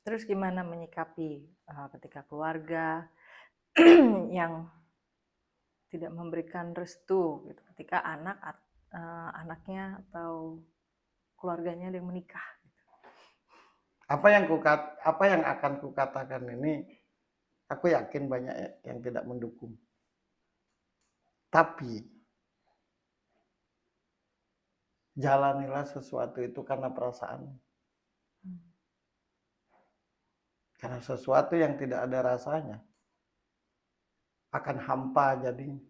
Terus gimana menyikapi, ketika keluarga yang tidak memberikan restu gitu, ketika anaknya atau keluarganya ada yang menikah? Apa yang akan kukatakan ini, aku yakin banyak yang tidak mendukung. Tapi jalanilah sesuatu itu karena perasaan. Karena sesuatu yang tidak ada rasanya akan hampa jadinya.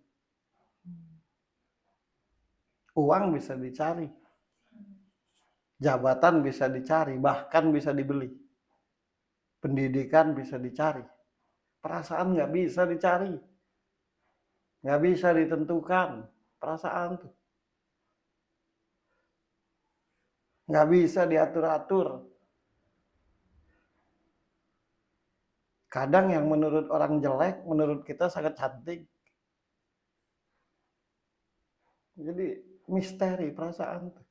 Uang bisa dicari, jabatan bisa dicari, bahkan bisa dibeli. Pendidikan bisa dicari, perasaan nggak bisa dicari, nggak bisa ditentukan. Perasaan tuh nggak bisa diatur-atur. Kadang yang menurut orang jelek, menurut kita sangat cantik. Jadi misteri perasaan tuh.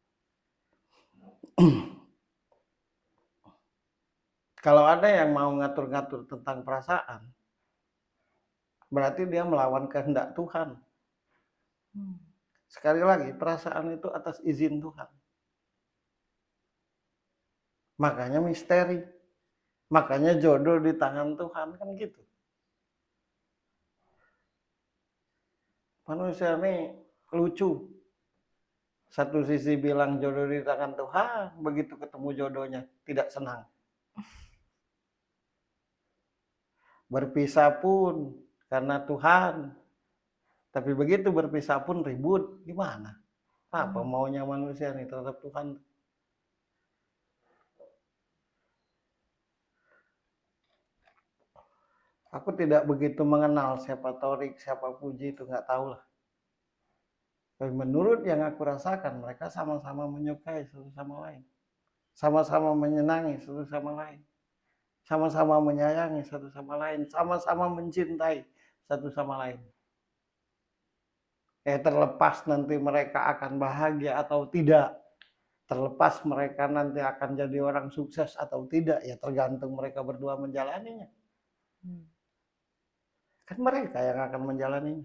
Kalau ada yang mau ngatur-ngatur tentang perasaan, berarti dia melawan kehendak Tuhan. Sekali lagi, perasaan itu atas izin Tuhan. Makanya misteri. Makanya jodoh di tangan Tuhan, kan gitu. Manusia ini lucu. Satu sisi bilang jodoh di tangan Tuhan, begitu ketemu jodohnya tidak senang. Berpisah pun karena Tuhan, tapi begitu berpisah pun ribut. Gimana? Apa maunya manusia nih terhadap Tuhan? Aku tidak begitu mengenal siapa Torik, siapa Puji, itu nggak tahu lah. Tapi menurut yang aku rasakan, mereka sama-sama menyukai satu sama lain. Sama-sama menyenangi satu sama lain. Sama-sama menyayangi satu sama lain. Sama-sama mencintai satu sama lain. Terlepas nanti mereka akan bahagia atau tidak. Terlepas mereka nanti akan jadi orang sukses atau tidak, ya tergantung mereka berdua menjalaninya. Kan mereka yang akan menjalaninya.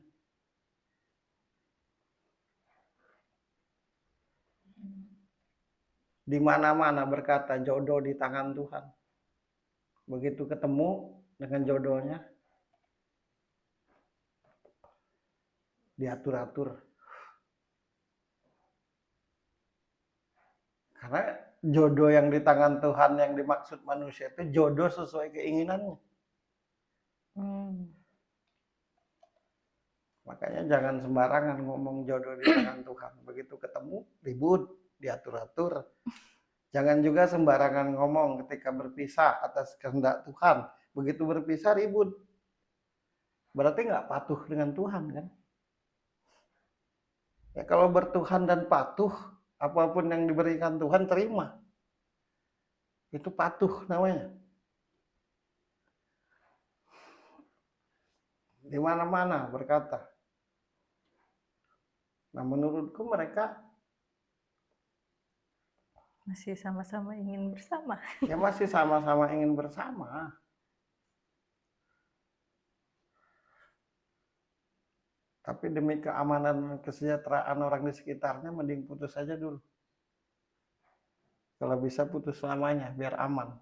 Di mana-mana berkata jodoh di tangan Tuhan. Begitu ketemu dengan jodohnya, diatur-atur. Karena jodoh yang di tangan Tuhan yang dimaksud manusia itu jodoh sesuai keinginannya. Makanya jangan sembarangan ngomong jodoh di tangan Tuhan. Begitu ketemu, ribut, diatur-atur. Jangan juga sembarangan ngomong ketika berpisah atas kehendak Tuhan. Begitu berpisah, ribut. Berarti nggak patuh dengan Tuhan kan? Ya kalau bertuhan dan patuh, apapun yang diberikan Tuhan terima. Itu patuh namanya. Di mana-mana berkata. Nah menurutku mereka Masih sama-sama ingin bersama. ya masih sama-sama ingin bersama. Tapi demi keamanan dan kesejahteraan orang di sekitarnya, mending putus saja dulu. Kalau bisa putus selamanya, biar aman.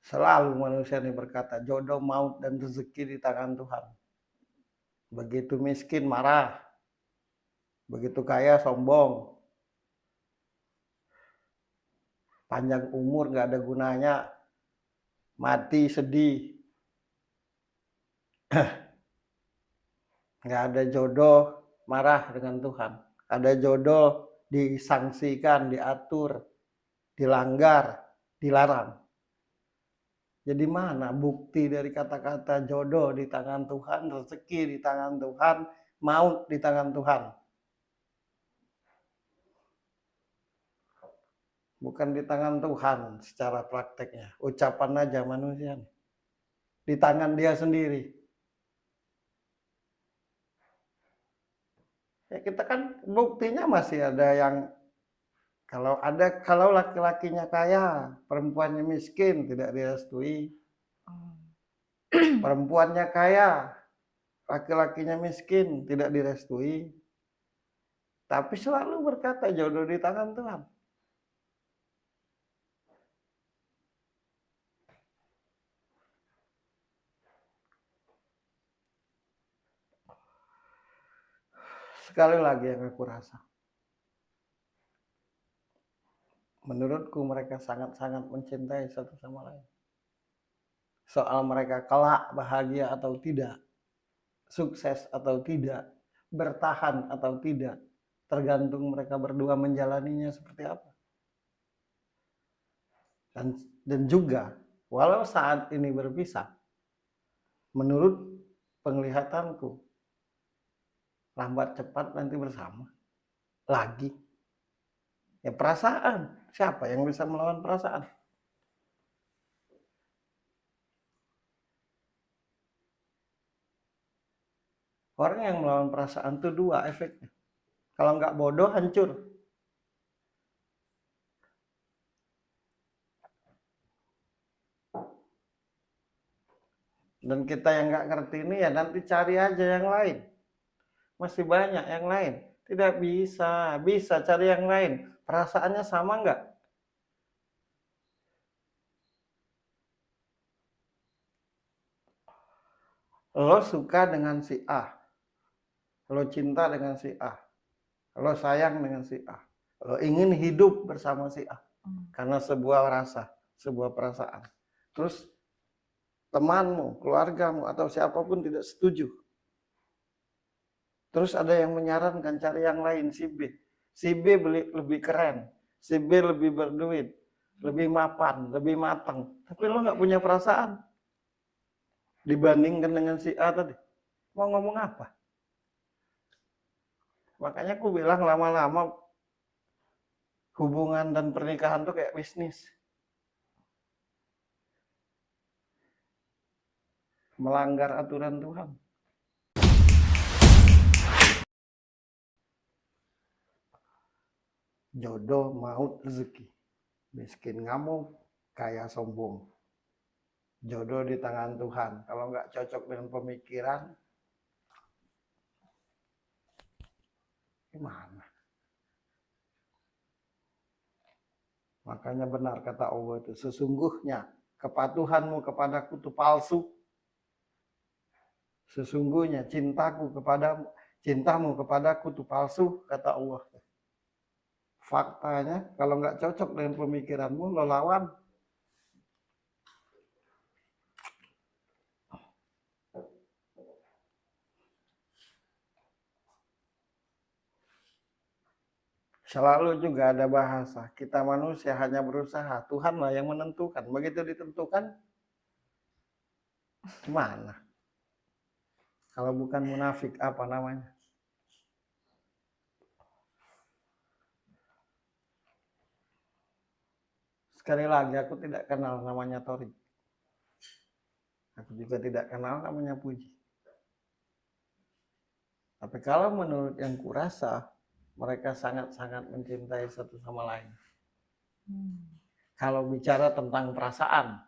Selalu manusia ini berkata, jodoh, maut, dan rezeki di tangan Tuhan. Begitu miskin, marah. Begitu kaya, sombong. Panjang umur, gak ada gunanya. Mati, sedih. Gak ada jodoh, marah dengan Tuhan. Ada jodoh, disangsikan, diatur, dilanggar, dilarang. Jadi mana bukti dari kata-kata jodoh di tangan Tuhan, rezeki di tangan Tuhan, maut di tangan Tuhan? Bukan di tangan Tuhan secara prakteknya. Ucapan aja manusia. Di tangan dia sendiri. Ya kita kan buktinya masih ada yang kalau laki-lakinya kaya, perempuannya miskin tidak direstui. Perempuannya kaya, laki-lakinya miskin tidak direstui. Tapi selalu berkata jodoh di tangan Tuhan. Sekali lagi yang aku rasa, menurutku mereka sangat-sangat mencintai satu sama lain. Soal mereka kelak bahagia atau tidak, sukses atau tidak, bertahan atau tidak, tergantung mereka berdua menjalaninya seperti apa. Dan juga, walau saat ini berpisah, menurut penglihatanku, lambat cepat nanti bersama lagi. Ya perasaan, siapa yang bisa melawan perasaan? Orang yang melawan perasaan itu dua efeknya. Kalau nggak bodoh, hancur. Dan kita yang nggak ngerti ini ya nanti cari aja yang lain. Masih banyak yang lain. Tidak bisa cari yang lain. Perasaannya sama nggak? Lo suka dengan si A, lo cinta dengan si A, lo sayang dengan si A, lo ingin hidup bersama si A karena sebuah rasa, sebuah perasaan. Terus temanmu, keluargamu, atau siapapun tidak setuju. Terus ada yang menyarankan cari yang lain, si B. Si B lebih keren, si B lebih berduit, lebih mapan, lebih matang. Tapi lo nggak punya perasaan. Dibandingkan dengan si A tadi. Mau ngomong apa? Makanya aku bilang lama-lama hubungan dan pernikahan tuh kayak bisnis. Melanggar aturan Tuhan. Jodoh, maut, rezeki. Miskin ngamuk, kaya sombong. Jodoh di tangan Tuhan. Kalau nggak cocok dengan pemikiran, gimana? Makanya benar kata Allah itu, sesungguhnya kepatuhanmu kepadaku itu palsu. Sesungguhnya cintamu kepadaku itu palsu, kata Allah. Faktanya kalau nggak cocok dengan pemikiranmu, lo lawan. Selalu juga ada bahasa, kita manusia hanya berusaha, Tuhanlah yang menentukan. Begitu ditentukan, gimana? Kalau bukan munafik, apa namanya? Sekali lagi, aku tidak kenal namanya Tori. Aku juga tidak kenal namanya Puji. Tapi kalau menurut yang kurasa, mereka sangat-sangat mencintai satu sama lain. Kalau bicara tentang perasaan.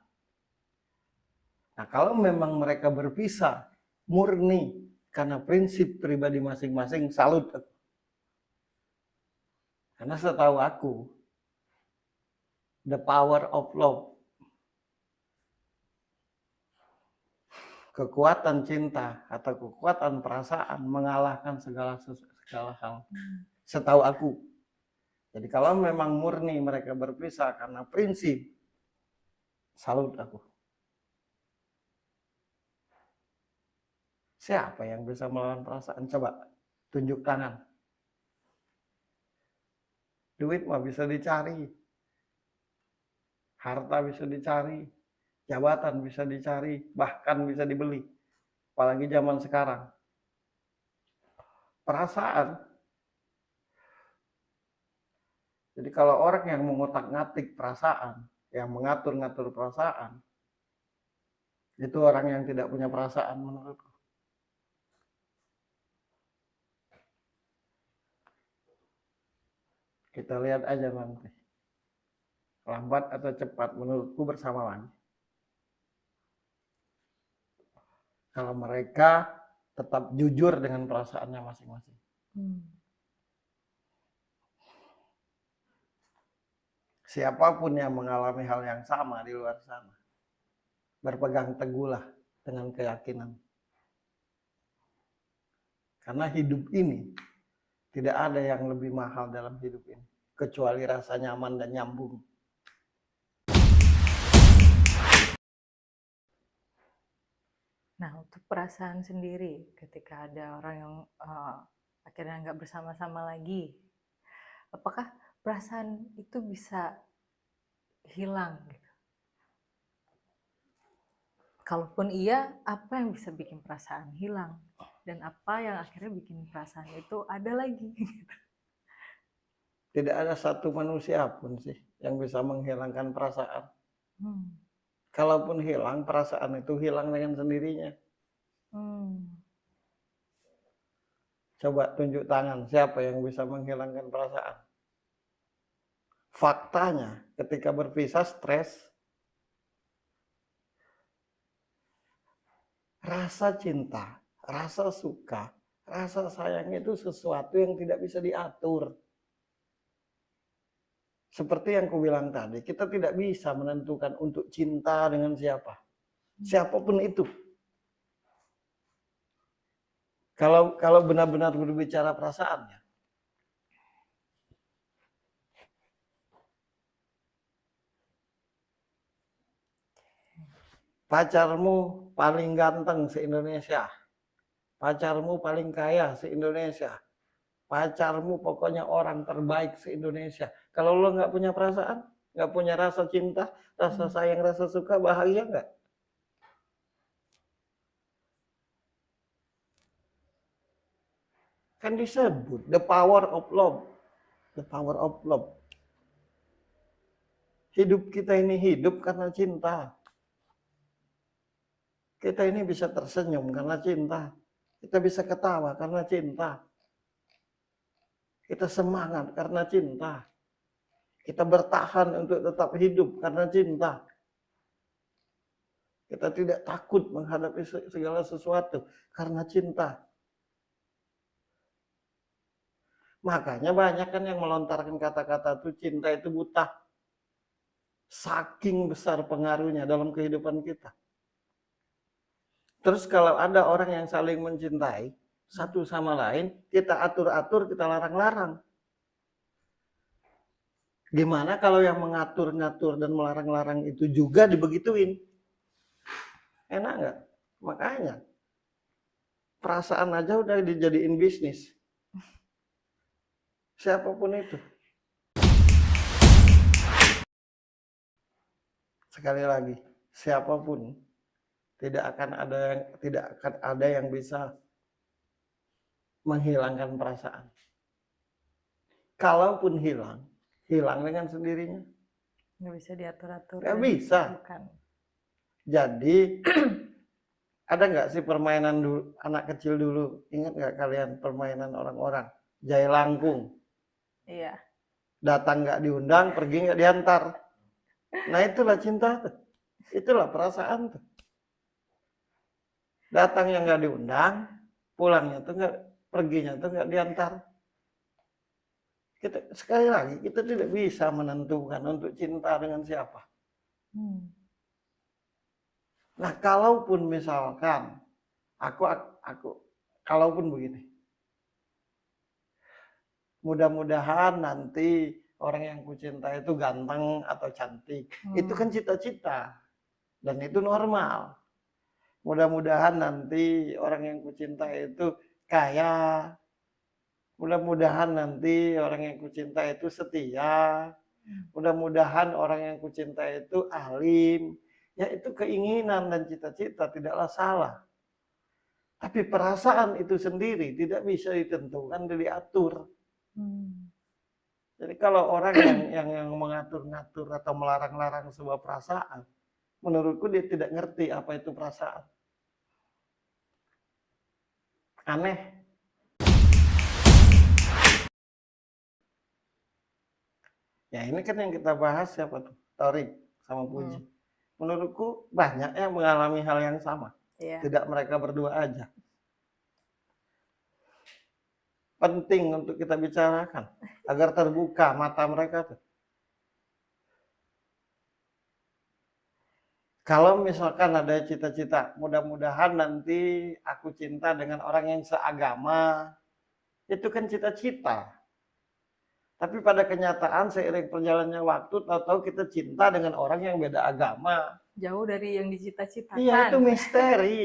Nah, kalau memang mereka berpisah, murni, karena prinsip pribadi masing-masing, salut. Karena setahu aku, the power of love, kekuatan cinta atau kekuatan perasaan mengalahkan segala hal. Setahu aku. Jadi kalau memang murni mereka berpisah karena prinsip, salut aku. Siapa yang bisa melawan perasaan? Coba tunjuk tangan. Duit mah bisa dicari, harta bisa dicari, jabatan bisa dicari, bahkan bisa dibeli. Apalagi zaman sekarang. Perasaan. Jadi kalau orang yang mengotak-ngatik perasaan, yang mengatur-ngatur perasaan, itu orang yang tidak punya perasaan menurutku. Kita lihat aja nanti. Lambat atau cepat menurutku bersama lagi. Kalau mereka tetap jujur dengan perasaannya masing-masing. Siapapun yang mengalami hal yang sama di luar sana, berpegang teguhlah dengan keyakinan. Karena hidup ini tidak ada yang lebih mahal dalam hidup ini kecuali rasa nyaman dan nyambung. Nah, untuk perasaan sendiri ketika ada orang yang akhirnya nggak bersama-sama lagi, apakah perasaan itu bisa hilang gitu? Kalaupun iya, apa yang bisa bikin perasaan hilang? Dan apa yang akhirnya bikin perasaan itu ada lagi? Tidak ada satu manusia pun sih yang bisa menghilangkan perasaan. Kalaupun hilang, perasaan itu hilang dengan sendirinya. Coba tunjuk tangan, siapa yang bisa menghilangkan perasaan? Faktanya, ketika berpisah stres, rasa cinta, rasa suka, rasa sayang itu sesuatu yang tidak bisa diatur. Seperti yang kubilang tadi, kita tidak bisa menentukan untuk cinta dengan siapa. Siapapun itu. Kalau benar-benar berbicara perasaannya. Pacarmu paling ganteng se-Indonesia. Pacarmu paling kaya se-Indonesia. Pacarmu pokoknya orang terbaik se-Indonesia. Kalau lo nggak punya perasaan, nggak punya rasa cinta, rasa sayang, rasa suka, bahagia nggak? Kan disebut the power of love. The power of love. Hidup kita ini hidup karena cinta. Kita ini bisa tersenyum karena cinta. Kita bisa ketawa karena cinta. Kita semangat karena cinta. Kita bertahan untuk tetap hidup karena cinta. Kita tidak takut menghadapi segala sesuatu karena cinta. Makanya banyak kan yang melontarkan kata-kata itu cinta itu buta. Saking besar pengaruhnya dalam kehidupan kita. Terus kalau ada orang yang saling mencintai satu sama lain, kita atur-atur, kita larang-larang. Gimana kalau yang mengatur-ngatur dan melarang-larang itu juga dibegituin? Enak nggak? Makanya perasaan aja udah dijadiin bisnis. Siapapun itu. Sekali lagi, siapapun tidak akan ada yang bisa menghilangkan perasaan. Kalaupun hilang dengan sendirinya. Nggak bisa diatur-atur. Nggak bisa. Bukan. Jadi ada nggak sih permainan dulu, anak kecil dulu? Ingat nggak kalian permainan orang-orang? Jai langkung. Iya. Datang nggak diundang, pergi nggak diantar. Nah itulah cinta tuh. Itulah perasaan tuh. Datang yang nggak diundang, pulangnya tuh nggak, perginya tuh nggak diantar. Kita, sekali lagi, kita tidak bisa menentukan untuk cinta dengan siapa. Nah, kalaupun misalkan kalaupun begini, mudah-mudahan nanti orang yang kucinta itu ganteng atau cantik. Itu kan cita-cita dan itu normal. Mudah-mudahan nanti orang yang kucinta itu kaya. Mudah-mudahan nanti orang yang kucinta itu setia. Mudah-mudahan orang yang kucinta itu alim. Ya itu keinginan dan cita-cita tidaklah salah. Tapi perasaan itu sendiri tidak bisa ditentukan dan diatur. Jadi kalau orang yang mengatur-ngatur atau melarang-larang sebuah perasaan, menurutku dia tidak ngerti apa itu perasaan. Aneh. Ya ini kan yang kita bahas siapa tuh? Torik sama Puji. Hmm, Menurutku banyak yang mengalami hal yang sama. iya. Tidak mereka berdua aja. Penting untuk kita bicarakan agar terbuka mata mereka tuh. Kalau misalkan ada cita-cita, mudah-mudahan nanti aku cinta dengan orang yang seagama, itu kan cita-cita. Tapi pada kenyataan seiring perjalannya waktu, tahu-tahu kita cinta dengan orang yang beda agama. Jauh dari yang Iya, dicita-citakan. itu misteri.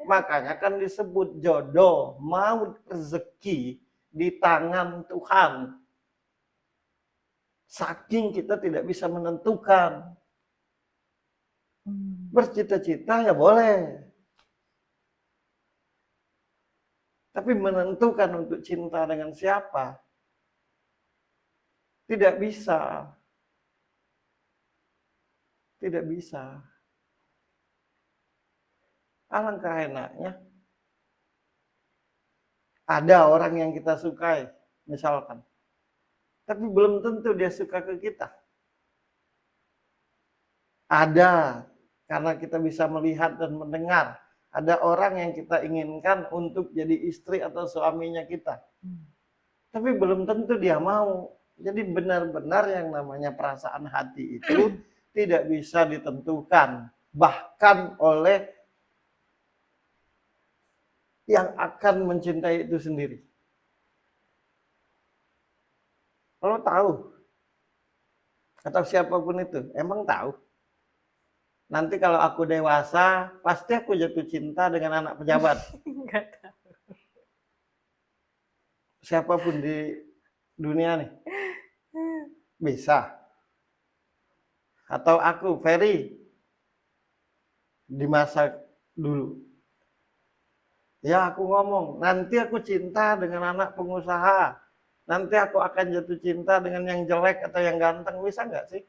Makanya kan disebut jodoh, maut, rezeki di tangan Tuhan. Saking kita tidak bisa menentukan. Hmm. Bercita-cita ya boleh. Tapi menentukan untuk cinta dengan siapa, tidak bisa. Tidak bisa. Alangkah enaknya ada orang yang kita sukai, misalkan. Tapi belum tentu dia suka ke kita. Ada, karena kita bisa melihat dan mendengar. Ada orang yang kita inginkan untuk jadi istri atau suaminya kita. Hmm. Tapi belum tentu dia mau. Jadi benar-benar yang namanya perasaan hati itu tidak bisa ditentukan. Bahkan oleh yang akan mencintai itu sendiri. Kalau tahu, atau siapapun itu, emang tahu. Nanti kalau aku dewasa, pasti aku jatuh cinta dengan anak pejabat. Nggak tahu. Siapapun di dunia nih, bisa. Atau aku, Ferry, di masa dulu. Ya aku ngomong, nanti aku cinta dengan anak pengusaha. Nanti aku akan jatuh cinta dengan yang jelek atau yang ganteng. Bisa nggak sih?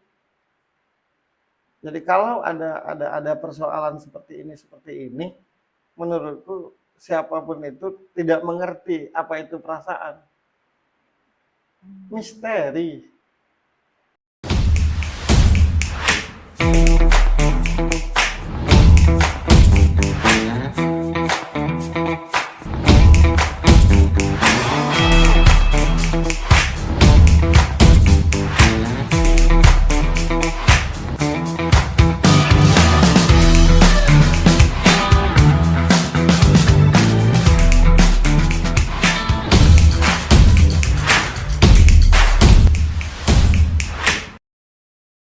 Jadi kalau ada persoalan seperti ini, menurutku siapapun itu tidak mengerti apa itu perasaan. Misteri.